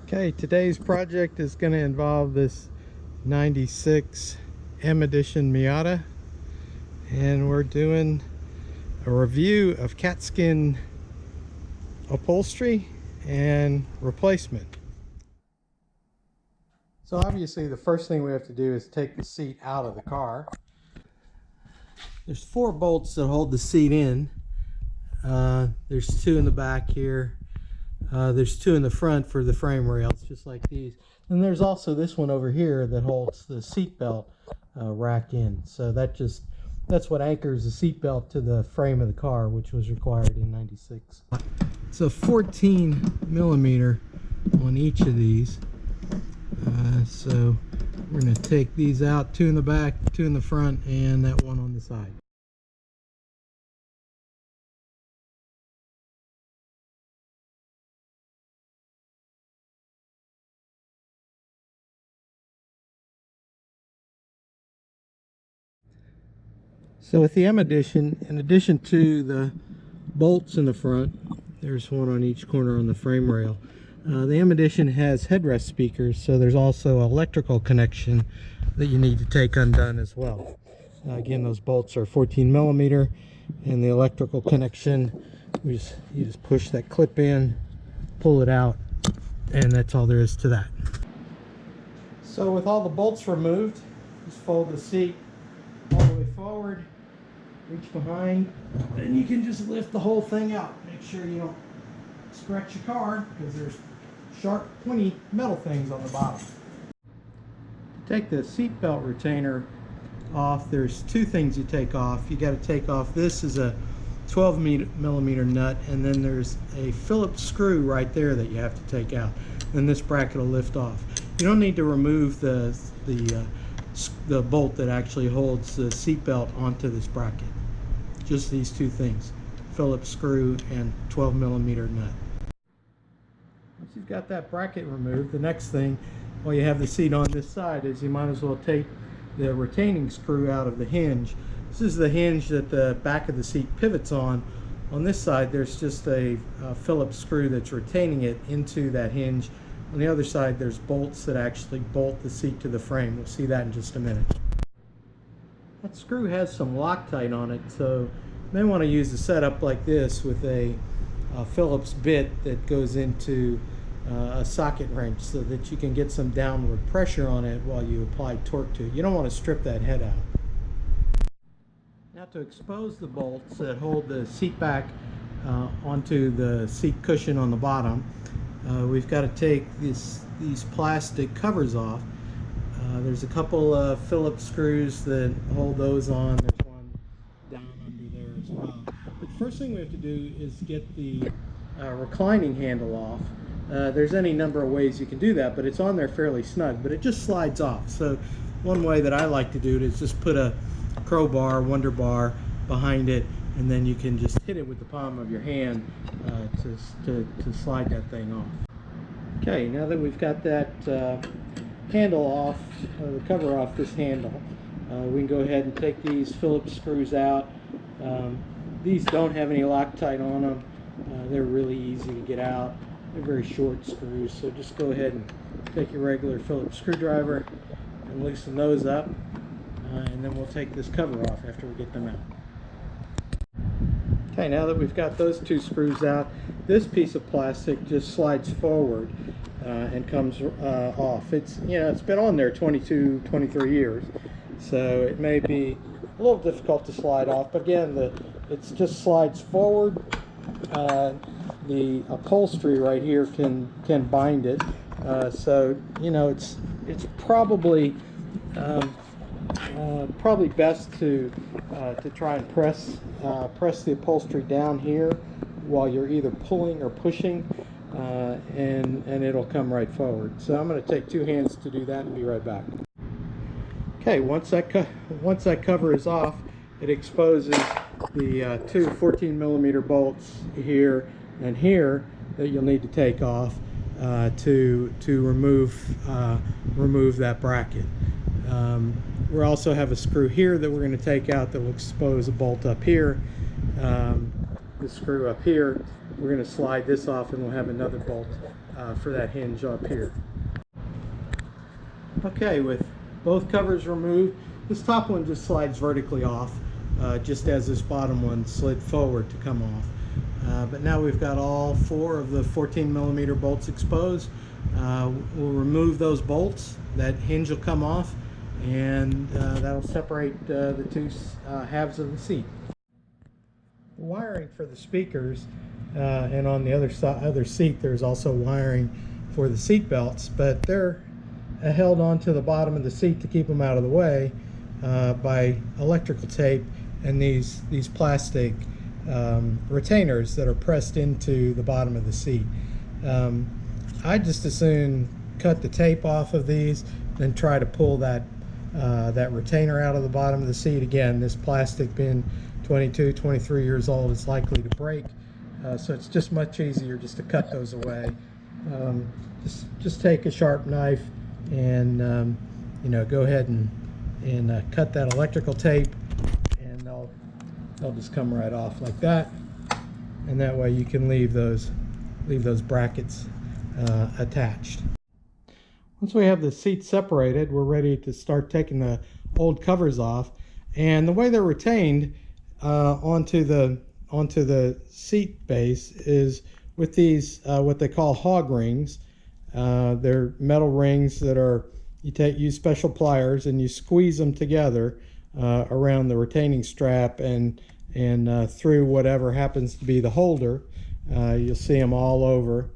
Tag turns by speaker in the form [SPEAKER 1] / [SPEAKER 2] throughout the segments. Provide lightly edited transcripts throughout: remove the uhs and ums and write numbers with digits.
[SPEAKER 1] Okay, today's project is going to involve this 96 M Edition Miata, and we're doing a review of Katzkin upholstery and replacement. So obviously the first thing we have to do is take the seat out of the car. There's 4 bolts that hold the seat in. There's 2 in the back here. There's 2 in the front for the frame rails, just like these. And there's also this one over here that holds the seat belt rack in. So that's what anchors the seat belt to the frame of the car, which was required in '96. It's a 14 millimeter on each of these. So we're going to take these out, 2 in the back, 2 in the front, and that one on the side. So with the M Edition, in addition to the bolts in the front, there's one on each corner on the frame rail. The M Edition has headrest speakers, so there's also an electrical connection that you need to take undone as well. Again, those bolts are 14 millimeter, and the electrical connection, you just push that clip in, pull it out, and that's all there is to that. So with all the bolts removed, just fold the seat all the way forward, reach behind, and you can just lift the whole thing out. Make sure you don't scratch your car, because there's sharp, pointy metal things on the bottom. To take the seat belt retainer off, there's 2 things you take off. You got to take off, this is a 12 millimeter nut, and then there's a Phillips screw right there that you have to take out. Then this bracket will lift off. You don't need to remove the bolt that actually holds the seat belt onto this bracket. Just these 2 things, Phillips screw and 12 millimeter nut. Once you've got that bracket removed, the next thing, while you have the seat on this side, is you might as well take the retaining screw out of the hinge. This is the hinge that the back of the seat pivots on. On this side, there's just a Phillips screw that's retaining it into that hinge. On the other side, there's bolts that actually bolt the seat to the frame. We'll see that in just a minute. That screw has some Loctite on it, so you may want to use a setup like this with a Phillips bit that goes into a socket wrench, so that you can get some downward pressure on it while you apply torque to it. You don't want to strip that head out. Now, to expose the bolts that hold the seat back onto the seat cushion on the bottom, we've got to take these plastic covers off. There's a couple of Phillips screws that hold those on. There's one down under there as well. But the first thing we have to do is get the reclining handle off. There's any number of ways you can do that, but it's on there fairly snug, but it just slides off. So one way that I like to do it is just put a crowbar, Wonder Bar behind it, and then you can just hit it with the palm of your hand to slide that thing off. Okay, now that we've got that handle off, the cover off this handle, we can go ahead and take these Phillips screws out. These don't have any Loctite on them. They're really easy to get out. They're very short screws, so just go ahead and take your regular Phillips screwdriver and loosen those up, and then we'll take this cover off after we get them out. Okay, now that we've got those 2 screws out, this piece of plastic just slides forward and comes off. It's been on there 22, 23 years, so it may be a little difficult to slide off, but again, it just slides forward. The upholstery right here can bind it, so it's probably best to try and press the upholstery down here while you're either pulling or pushing, and it'll come right forward. So I'm going to take 2 hands to do that and be right back. Okay, once that cover is off, it exposes the 2 14 millimeter bolts here and here that you'll need to take off to remove that bracket. We also have a screw here that we're going to take out that will expose a bolt up here. The screw up here we're going to slide this off, and we'll have another bolt for that hinge up here. Okay, with both covers removed, this top one just slides vertically off, just as this bottom one slid forward to come off. But now we've got all 4 of the 14mm bolts exposed. We'll remove those bolts. That hinge will come off, and that'll separate the 2 halves of the seat. The wiring for the speakers, and on the other seat there's also wiring for the seat belts, but they're held onto the bottom of the seat to keep them out of the way by electrical tape and these plastic retainers that are pressed into the bottom of the seat. I just as soon cut the tape off of these than try to pull that retainer out of the bottom of the seat. Again, this plastic being 22, 23 years old, it's likely to break, so it's just much easier just to cut those away. Just take a sharp knife and go ahead and cut that electrical tape, and they'll just come right off like that, and that way you can leave those brackets attached. Once we have the seats separated, we're ready to start taking the old covers off, and the way they're retained onto the seat base is with these what they call hog rings. They're metal rings that are, use special pliers and you squeeze them together around the retaining strap and through whatever happens to be the holder. You'll see them all over,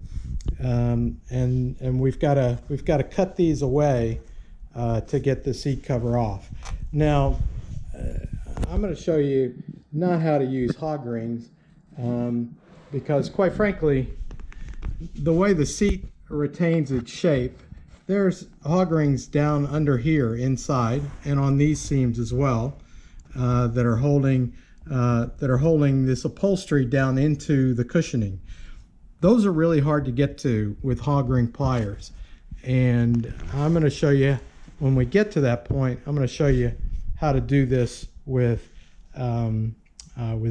[SPEAKER 1] and we've got to cut these away to get the seat cover off. Now I'm going to show you not how to use hog rings, because quite frankly, the way the seat retains its shape, there's hog rings down under here inside and on these seams as well, that are holding this upholstery down into the cushioning. Those are really hard to get to with hog ring pliers, and I'm going to show you, when we get to that point, I'm going to show you how to do this with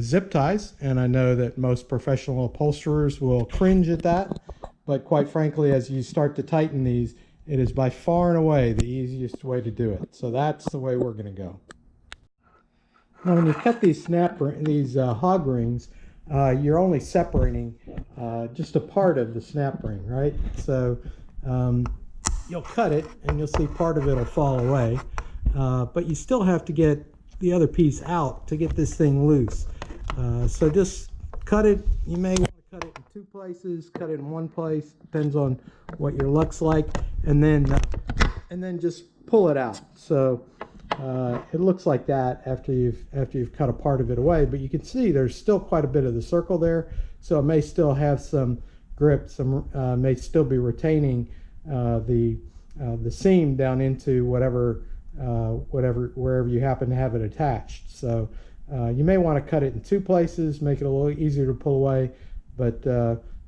[SPEAKER 1] zip ties. And I know that most professional upholsterers will cringe at that, but quite frankly, as you start to tighten these, it is by far and away the easiest way to do it. So that's the way we're going to go. Now, when you cut these hog rings, you're only separating just a part of the snap ring, right? So you'll cut it, and you'll see part of it will fall away, but you still have to get the other piece out to get this thing loose. So just cut it. You may want to cut it in 2 places, cut it in 1 place, depends on what your luck's like, and then just pull it out. So it looks like that after you've cut a part of it away, but you can see there's still quite a bit of the circle there, so it may still have some grip, may still be retaining the seam down into wherever you happen to have it attached. So you may want to cut it in 2 places, make it a little easier to pull away, but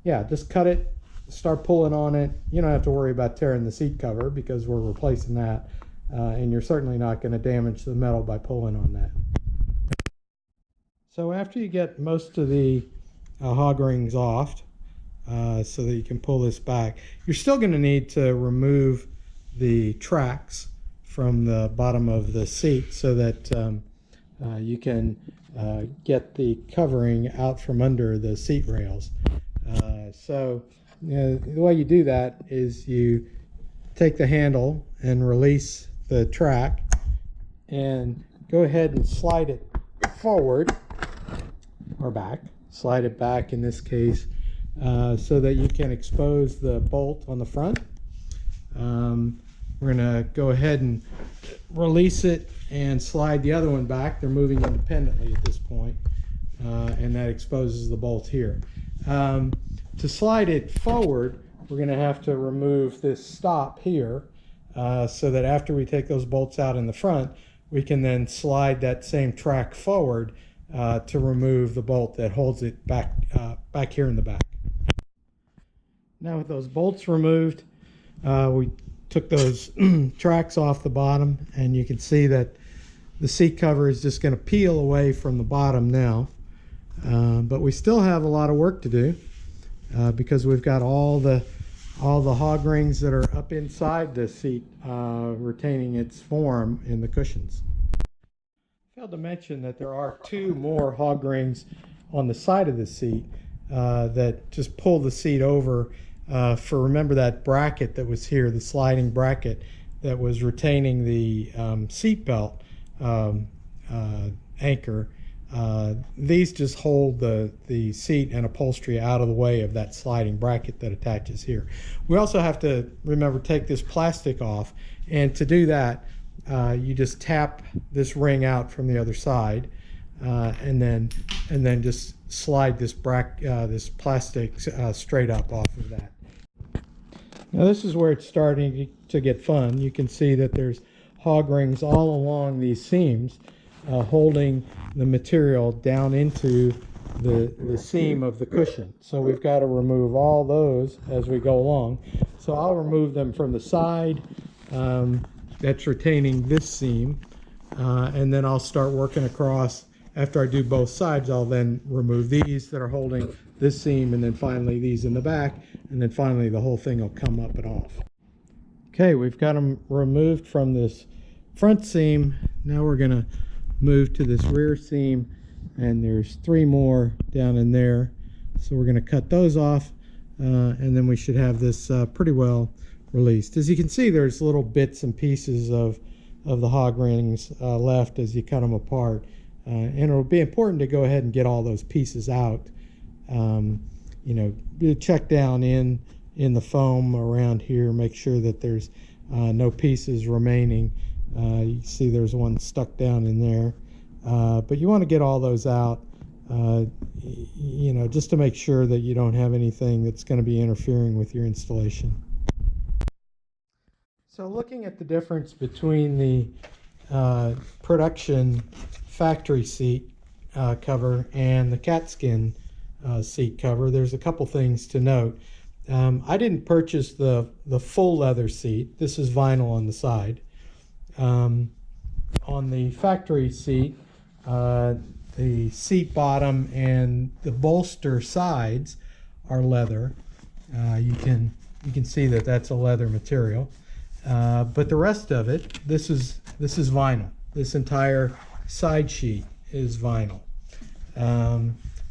[SPEAKER 1] yeah, just cut it, start pulling on it. You don't have to worry about tearing the seat cover because we're replacing that, and you're certainly not going to damage the metal by pulling on that. So after you get most of the hog rings off, so that you can pull this back, you're still going to need to remove the tracks from the bottom of the seat so that you can get the covering out from under the seat rails. So the way you do that is you take the handle and release the track and go ahead and slide it forward or back. Slide it back in this case, so that you can expose the bolt on the front. We're going to go ahead and release it and slide the other one back. They're moving independently at this point, and that exposes the bolt here. To slide it forward, we're going to have to remove this stop here, so that after we take those bolts out in the front, we can then slide that same track forward to remove the bolt that holds it back here in the back. Now with those bolts removed, we took those tracks off the bottom, and you can see that the seat cover is just going to peel away from the bottom now, but we still have a lot of work to do. because we've got all the hog rings that are up inside the seat retaining its form in the cushions. Failed to mention that there are two more hog rings on the side of the seat that just pull the seat over remember that bracket that was here, the sliding bracket that was retaining the seat belt anchor. These just hold the seat and upholstery out of the way of that sliding bracket that attaches here. We also have to remember take this plastic off, and to do that you just tap this ring out from the other side and then just slide this plastic straight up off of that. Now this is where it's starting to get fun. You can see that there's hog rings all along these seams holding the material down into the seam of the cushion. So we've got to remove all those as we go along. So I'll remove them from the side that's retaining this seam, and then I'll start working across. After I do both sides, I'll then remove these that are holding this seam, and then finally these in the back, and then finally the whole thing will come up and off. Okay, we've got them removed from this front seam. Now we're going to move to this rear seam, and there's 3 more down in there. So we're going to cut those off, and then we should have this pretty well released. As you can see, there's little bits and pieces of the hog rings left as you cut them apart. And it'll be important to go ahead and get all those pieces out. Check down in the foam around here, make sure that there's no pieces remaining. You can see there's one stuck down in there, but you want to get all those out, just to make sure that you don't have anything that's going to be interfering with your installation. So looking at the difference between the production factory seat cover and the Katzkin seat cover, there's a couple things to note. I didn't purchase the full leather seat. This is vinyl on the side. On the factory seat, the seat bottom and the bolster sides are leather. You can see that that's a leather material. But the rest of it, this is vinyl. This entire side sheet is vinyl.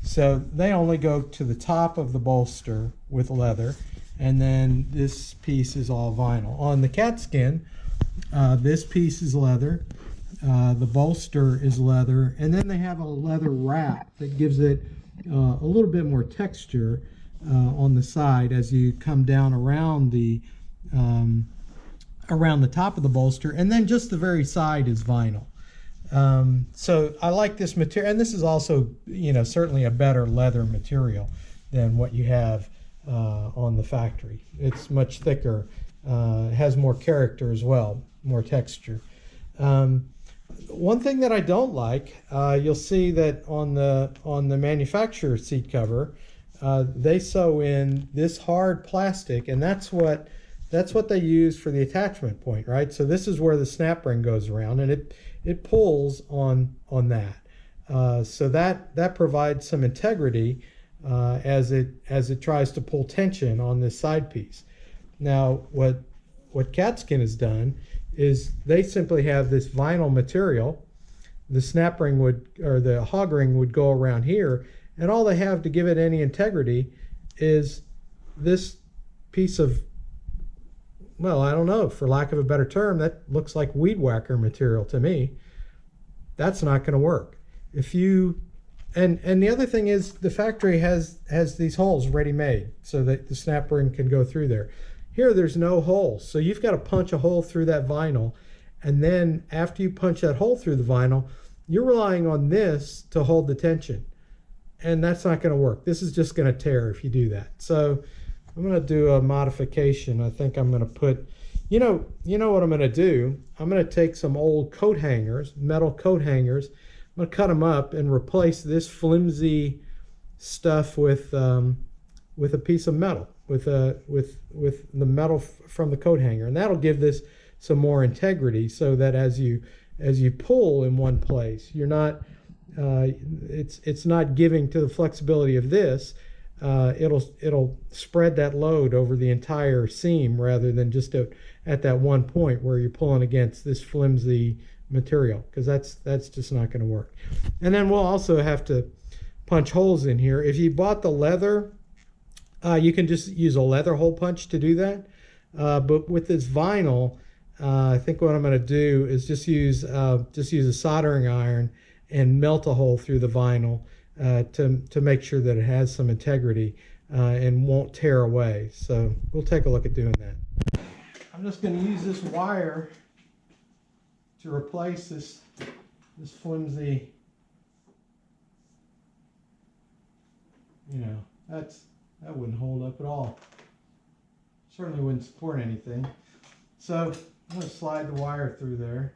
[SPEAKER 1] So they only go to the top of the bolster with leather, and then this piece is all vinyl. On the Katzkin, this piece is leather, the bolster is leather, and then they have a leather wrap that gives it a little bit more texture on the side as you come down around the top of the bolster, and then just the very side is vinyl. So I like this material, and this is also, certainly a better leather material than what you have on the factory. It's much thicker, it has more character as well, more texture. One thing that I don't like, you'll see that on the manufacturer seat cover, they sew in this hard plastic, and that's what they use for the attachment point, right? So this is where the snap ring goes around, and it pulls on that. So that provides some integrity as it tries to pull tension on this side piece. Now what Katzkin has done is they simply have this vinyl material. The snap ring or the hog ring would go around here, and all they have to give it any integrity is this piece of, well, I don't know, for lack of a better term, that looks like weed whacker material to me. That's not going to work. And the other thing is the factory has these holes ready made so that the snap ring can go through there. Here there's no hole, so you've got to punch a hole through that vinyl, and then after you punch that hole through the vinyl, you're relying on this to hold the tension, and that's not going to work. This is just going to tear if you do that. So I'm going to do a modification. I think I'm going to put, you know what I'm going to do? I'm going to take some old coat hangers, metal coat hangers. I'm going to cut them up and replace this flimsy stuff with a piece of metal, with the metal from the coat hanger, and that'll give this some more integrity, so that as you pull in one place, you're not it's not giving to the flexibility of this. it'll spread that load over the entire seam rather than just at that one point where you're pulling against this flimsy material, because that's just not going to work. And then we'll also have to punch holes in here. If you bought the leather, you can just use a leather hole punch to do that. But with this vinyl, I think what I'm going to do is just use a soldering iron and melt a hole through the vinyl to make sure that it has some integrity and won't tear away. So we'll take a look at doing that. I'm just going to use this wire to replace this flimsy, that wouldn't hold up at all. Certainly wouldn't support anything. So I'm going to slide the wire through there.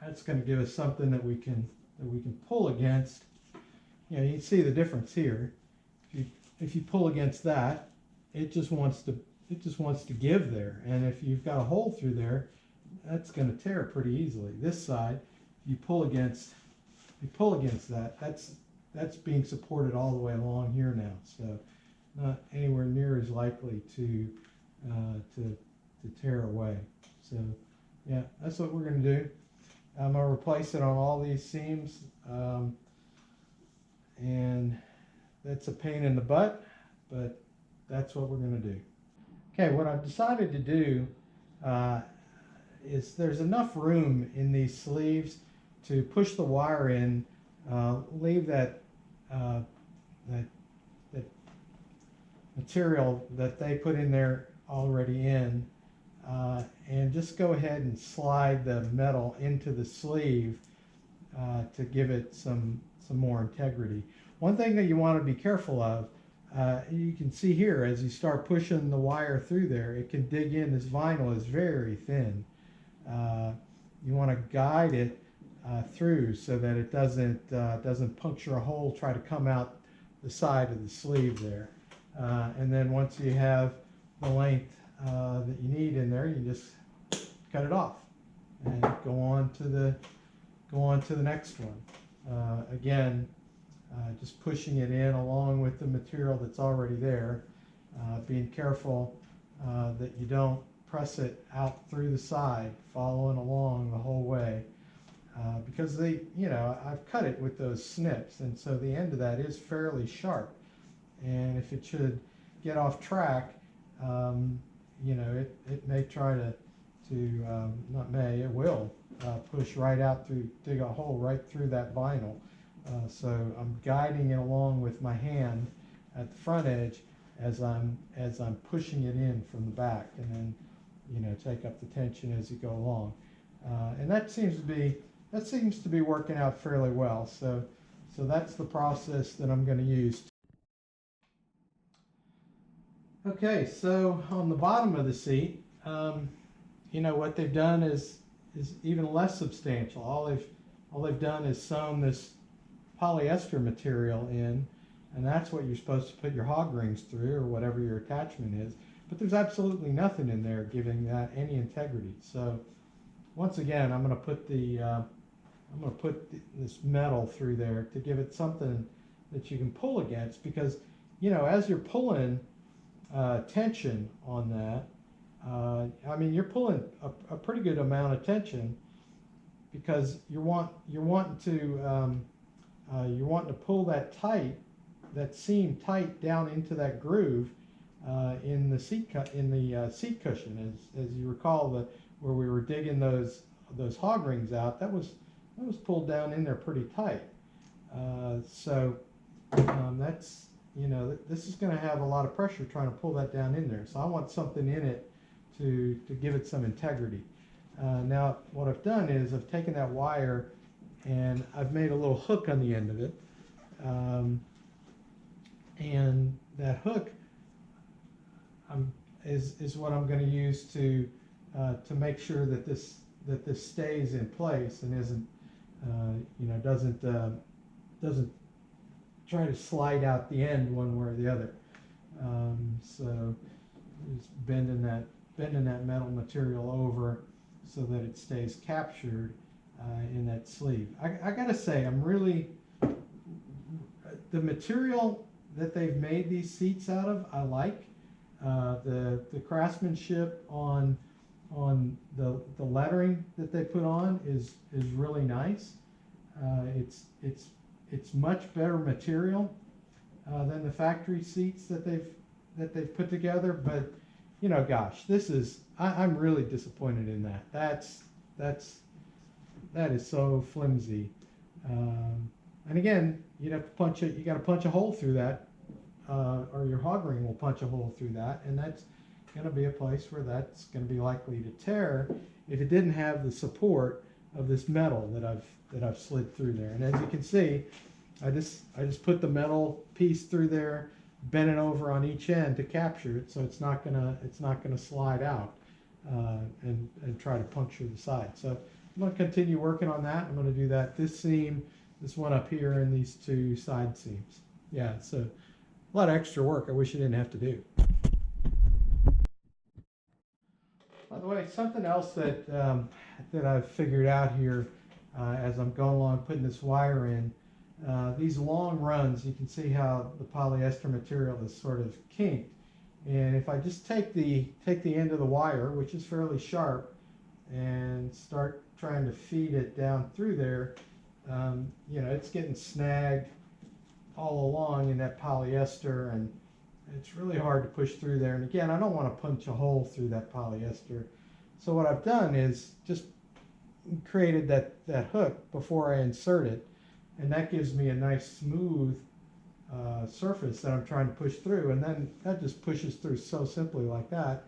[SPEAKER 1] That's going to give us something that we can pull against. You can see the difference here. If you pull against that, it just wants to give there, and if you've got a hole through there, that's going to tear pretty easily. This side, you pull against that. That's being supported all the way along here now, so not anywhere near as likely to tear away. So yeah, that's what we're going to do. I'm going to replace it on all these seams, and that's a pain in the butt, but that's what we're going to do. Okay, what I've decided to do is there's enough room in these sleeves to push the wire in, leave that material that they put in there already in, and just go ahead and slide the metal into the sleeve to give it some more integrity. One thing that you want to be careful of, you can see here as you start pushing the wire through there, it can dig in. This vinyl is very thin. You want to guide it through so that it doesn't puncture a hole, try to come out the side of the sleeve there. And then once you have the length that you need in there, you just cut it off and go on to the next one. Again, just pushing it in along with the material that's already there, being careful that you don't press it out through the side, following along the whole way, because I've cut it with those snips, and so the end of that is fairly sharp, and if it should get off track, it may try to not may, it will push right out through, dig a hole right through that vinyl. So I'm guiding it along with my hand at the front edge as I'm pushing it in from the back, and then take up the tension as you go along, and that seems to be working out fairly well. So that's the process that I'm going to use. Okay, so on the bottom of the seat, what they've done is even less substantial. All they've done is sewn this polyester material in, and that's what you're supposed to put your hog rings through, or whatever your attachment is. But there's absolutely nothing in there giving that any integrity. So once again, I'm going to put this metal through there to give it something that you can pull against, because as you're pulling tension on that, you're pulling a pretty good amount of tension, because you're wanting to pull that seam tight down into that groove in the seat cushion. As you recall, where we were digging those hog rings out, that was pulled down in there pretty tight. That's this is going to have a lot of pressure trying to pull that down in there. So I want something in it to give it some integrity. Now what I've done is I've taken that wire and I've made a little hook on the end of it, and that hook is what I'm going to use to make sure that this stays in place and doesn't try to slide out the end one way or the other. So just bending that metal material over so that it stays captured, in that sleeve. I gotta say, I'm really, the material that they've made these seats out of, I like. The craftsmanship on the lettering that they put on is really nice. It's much better material than the factory seats that they've put together. But you know, gosh, I'm really disappointed in that. That is so flimsy. And again, you got to punch a hole through that, or your hog ring will punch a hole through that, and that's going to be a place where that's going to be likely to tear if it didn't have the support of this metal that I've slid through there. And as you can see, I just put the metal piece through there, bent it over on each end to capture it, so it's not gonna slide out and try to puncture the side. So I'm going to continue working on that. I'm going to do that this seam, this one up here, and these two side seams. Yeah, so a lot of extra work I wish I didn't have to do. By the way, something else that I've figured out here as I'm going along putting this wire in, these long runs, you can see how the polyester material is sort of kinked. And if I just take the end of the wire, which is fairly sharp, and start trying to feed it down through there, you know, it's getting snagged all along in that polyester, and it's really hard to push through there. And again, I don't want to punch a hole through that polyester. So what I've done is just created that hook before I insert it, and that gives me a nice smooth surface that I'm trying to push through, and then that just pushes through so simply like that.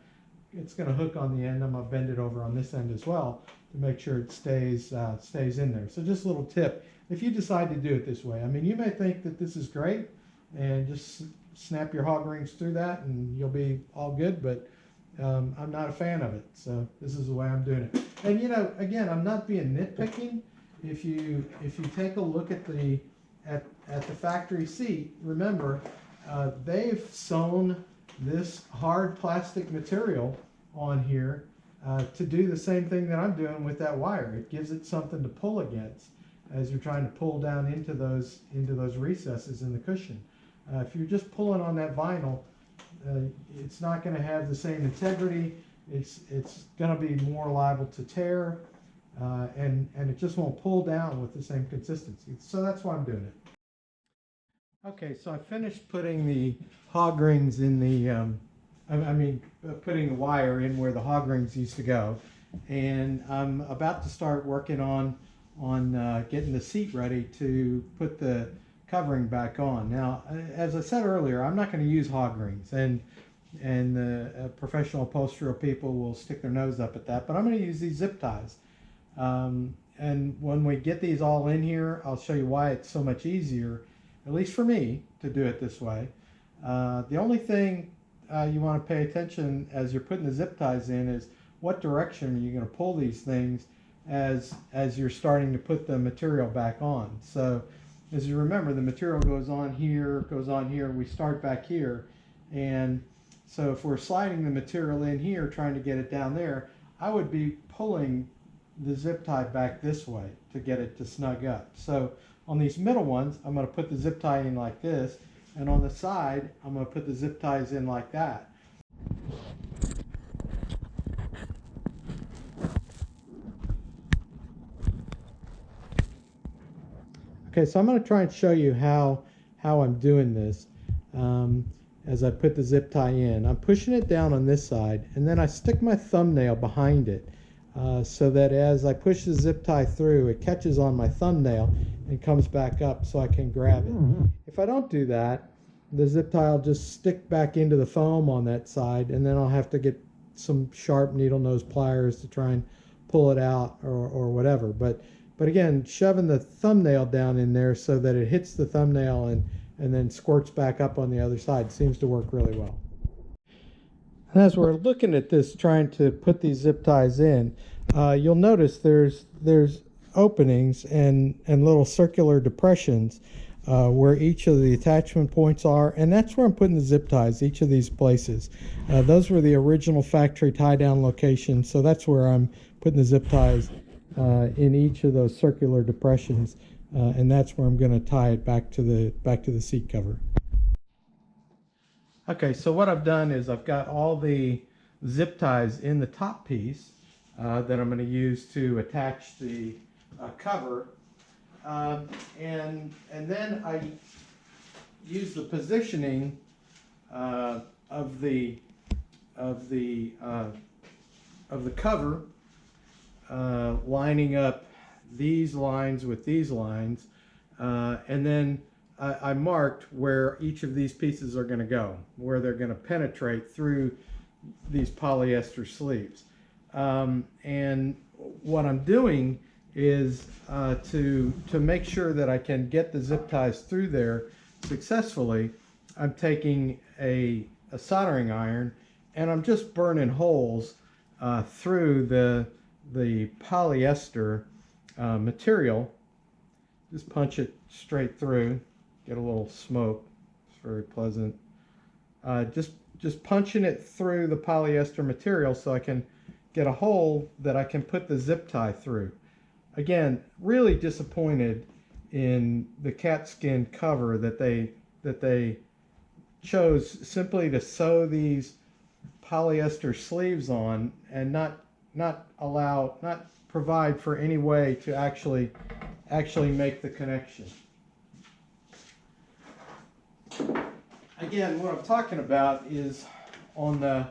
[SPEAKER 1] It's going to hook on the end. I'm going to bend it over on this end as well to make sure it stays in there. So just a little tip, if you decide to do it this way. I mean, you may think that this is great and just snap your hog rings through that and you'll be all good, but I'm not a fan of it. So this is the way I'm doing it. And you know, again, I'm not being nitpicking. If you take a look at the factory seat, remember they've sewn this hard plastic material on here to do the same thing that I'm doing with that wire. It gives it something to pull against as you're trying to pull down into those recesses in the cushion. If you're just pulling on that vinyl, it's not going to have the same integrity. It's going to be more liable to tear, and it just won't pull down with the same consistency. So that's why I'm doing it. Okay, so I finished putting the hog rings in the, putting the wire in where the hog rings used to go, and I'm about to start working on getting the seat ready to put the covering back on. Now, as I said earlier, I'm not going to use hog rings, and the professional upholstery people will stick their nose up at that, but I'm going to use these zip ties. And when we get these all in here, I'll show you why it's so much easier, at least for me, to do it this way. The only thing you want to pay attention as you're putting the zip ties in is what direction are you going to pull these things as you're starting to put the material back on. So as you remember, the material goes on here, we start back here, and so if we're sliding the material in here trying to get it down there, I would be pulling the zip tie back this way to get it to snug up. So on these middle ones, I'm going to put the zip tie in like this, and on the side, I'm going to put the zip ties in like that. Okay, so I'm going to try and show you how I'm doing this as I put the zip tie in. I'm pushing it down on this side, and then I stick my thumbnail behind it so that as I push the zip tie through, it catches on my thumbnail and comes back up so I can grab it. If I don't do that, the zip tie will just stick back into the foam on that side, and then I'll have to get some sharp needle nose pliers to try and pull it out or whatever. But again, shoving the thumbnail down in there so that it hits the thumbnail and then squirts back up on the other side seems to work really well. And as we're looking at this, trying to put these zip ties in, you'll notice there's openings and little circular depressions where each of the attachment points are, and that's where I'm putting the zip ties, each of these places. Those were the original factory tie down locations, so that's where I'm putting the zip ties in each of those circular depressions, and that's where I'm going to tie it back to the seat cover. Okay, so what I've done is I've got all the zip ties in the top piece that I'm going to use to attach the cover, and then I use the positioning of the cover, lining up these lines with these lines, and then I marked where each of these pieces are going to go, where they're going to penetrate through these polyester sleeves. And what I'm doing is to make sure that I can get the zip ties through there successfully, I'm taking a soldering iron and I'm just burning holes through the polyester material. Just punch it straight through, get a little smoke. It's very pleasant. Just punching it through the polyester material so I can get a hole that I can put the zip tie through. Again, really disappointed in the Katzkin cover that they chose simply to sew these polyester sleeves on and not provide for any way to actually make the connection. Again, what I'm talking about is on the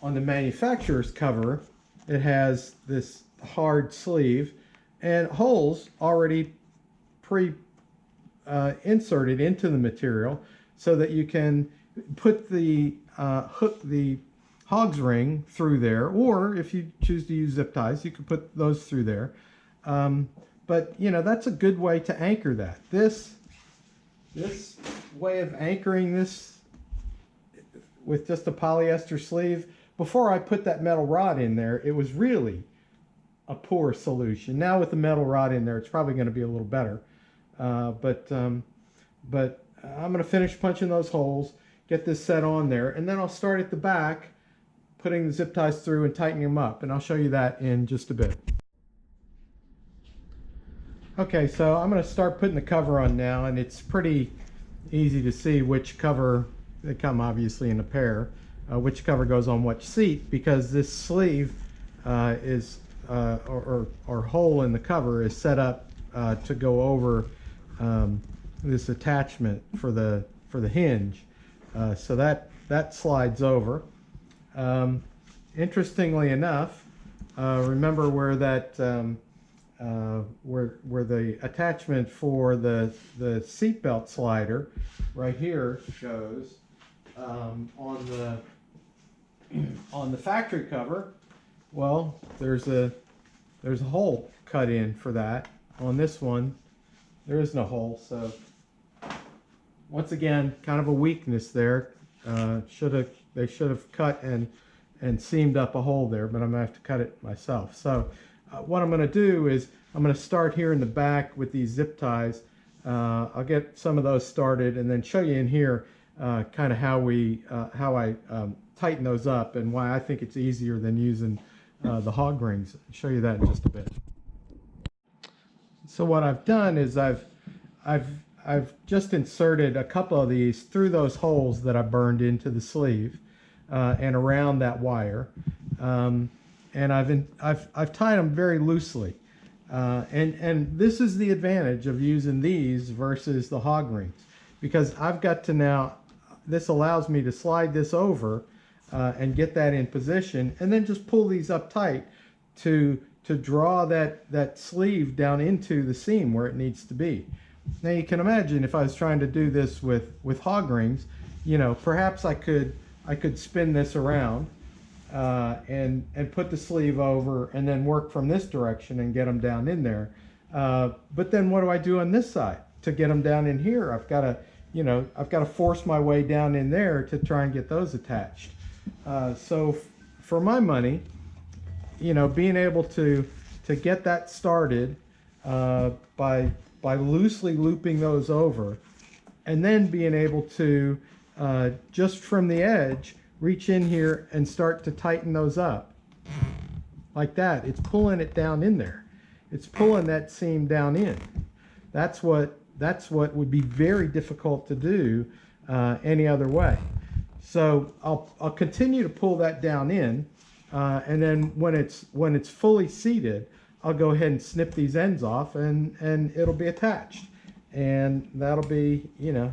[SPEAKER 1] manufacturer's cover, it has this hard sleeve and holes already inserted into the material so that you can put the hook the Hog's ring through there, or if you choose to use zip ties, you can put those through there. But you know, that's a good way to anchor that. This way of anchoring this with just a polyester sleeve, before I put that metal rod in there, it was really a poor solution. Now with the metal rod in there, it's probably going to be a little better. But I'm going to finish punching those holes, get this set on there, and then I'll start at the back, putting the zip ties through and tightening them up, and I'll show you that in just a bit. Okay, so I'm going to start putting the cover on now, and it's pretty easy to see which cover, they come obviously in a pair, which cover goes on which seat, because this sleeve or hole in the cover is set up to go over this attachment for the hinge, so that slides over. Interestingly enough, remember where that where the attachment for the seatbelt slider right here goes on the factory cover. Well, there's a hole cut in for that. On this one, there is no hole, so once again, kind of a weakness there. They should have cut and seamed up a hole there, but I'm gonna have to cut it myself. So what I'm gonna do is I'm gonna start here in the back with these zip ties. I'll get some of those started and then show you in here kind of how I tighten those up and why I think it's easier than using the Hog Rings. I'll show you that in just a bit. So what I've done is I've just inserted a couple of these through those holes that I burned into the sleeve and around that wire, and I've tied them very loosely, and this is the advantage of using these versus the Hog Rings, because I've got to now, this allows me to slide this over and get that in position, and then just pull these up tight to draw that sleeve down into the seam where it needs to be. Now you can imagine if I was trying to do this with Hog Rings, you know, perhaps I could spin this around and put the sleeve over and then work from this direction and get them down in there. But then what do I do on this side to get them down in here? I've got to force my way down in there to try and get those attached. So for my money, you know, being able to get that started by loosely looping those over, and then being able to just from the edge reach in here and start to tighten those up like that. It's pulling it down in there, it's pulling that seam down in. That's what would be very difficult to do any other way. So I'll continue to pull that down in, and then when it's fully seated, I'll go ahead and snip these ends off, and it'll be attached. And that'll be,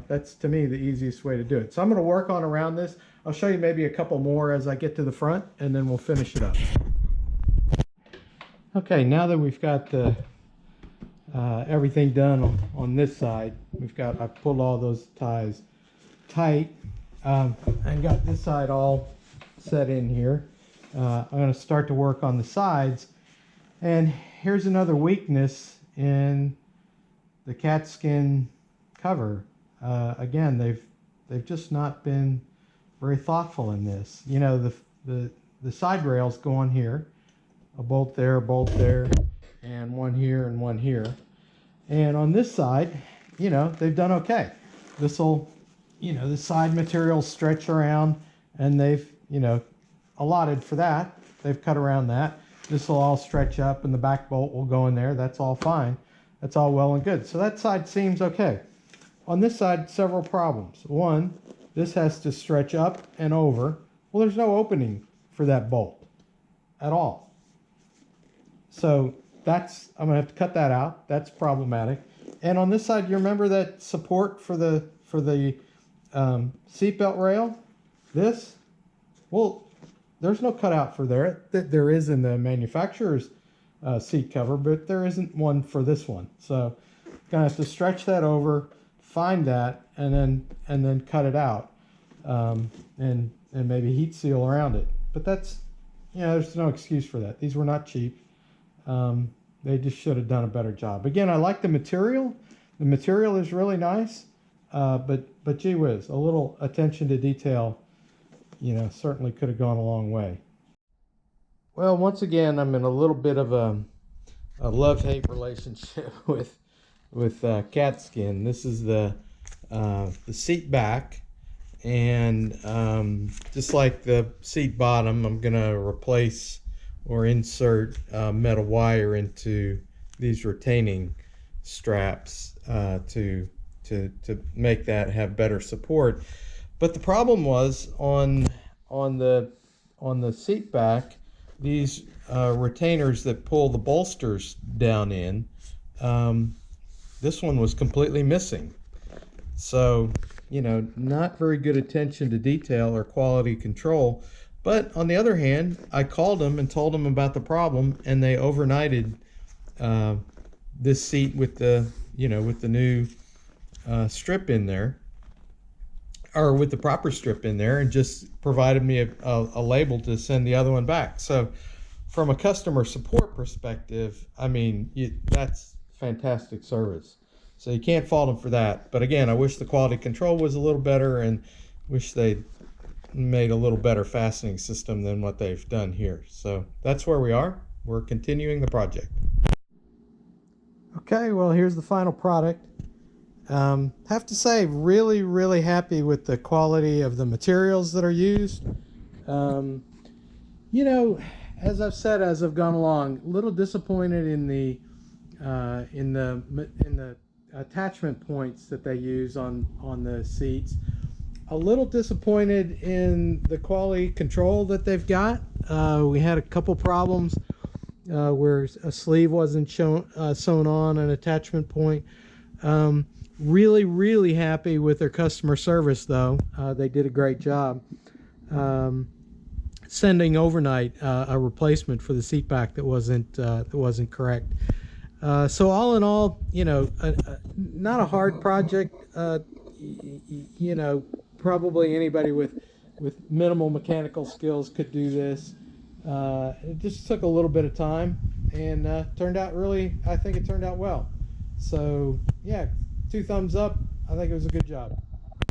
[SPEAKER 1] that's to me the easiest way to do it. So I'm going to work on around this. I'll show you maybe a couple more as I get to the front, and then we'll finish it up. Okay, now that we've got the everything done on this side, I've pulled all those ties tight, and got this side all set in here. I'm going to start to work on the sides, and here's another weakness in the Katzkin cover. Again, they've just not been very thoughtful in this. The side rails go on here, a bolt there, and one here and one here. And on this side, they've done okay. This'll, the side materials stretch around, and they've, allotted for that. They've cut around that. This will all stretch up, and the back bolt will go in there. That's all fine. That's all well and good. So that side seems okay. On this side, several problems. One, this has to stretch up and over. Well, there's no opening for that bolt at all. So I'm gonna have to cut that out. That's problematic. And on this side, you remember that support for the seatbelt rail? Well, there's no cutout for there. There is in the manufacturer's seat cover, but there isn't one for this one. So gonna have to stretch that over, find that, and then cut it out, and maybe heat seal around it. But that's, there's no excuse for that. These were not cheap. They just should have done a better job. Again, I like the material. The material is really nice, but gee whiz, a little attention to detail, certainly could have gone a long way. Well, once again, I'm in a little bit of a love-hate relationship with Katzkin. This is the seat back, and just like the seat bottom, I'm gonna replace or insert metal wire into these retaining straps to make that have better support. But the problem was on the seat back, these retainers that pull the bolsters down in, this one was completely missing. So, not very good attention to detail or quality control. But on the other hand, I called them and told them about the problem, and they overnighted this seat with the new strip in there, or with the proper strip in there, and just provided me a label to send the other one back. So from a customer support perspective, that's fantastic service. So you can't fault them for that. But again, I wish the quality control was a little better, and wish they'd made a little better fastening system than what they've done here. So that's where we are. We're continuing the project. Okay, well, here's the final product. Have to say, really, really happy with the quality of the materials that are used. As I've said as I've gone along, a little disappointed in the attachment points that they use on the seats. A little disappointed in the quality control that they've got. We had a couple problems where a sleeve wasn't sewn on an attachment point. Really, really happy with their customer service, though. They did a great job. Sending overnight a replacement for the seat back that wasn't correct. So all in all, not a hard project. Probably anybody with minimal mechanical skills could do this. It just took a little bit of time, and I think it turned out well. So yeah, 2 thumbs up. I think it was a good job.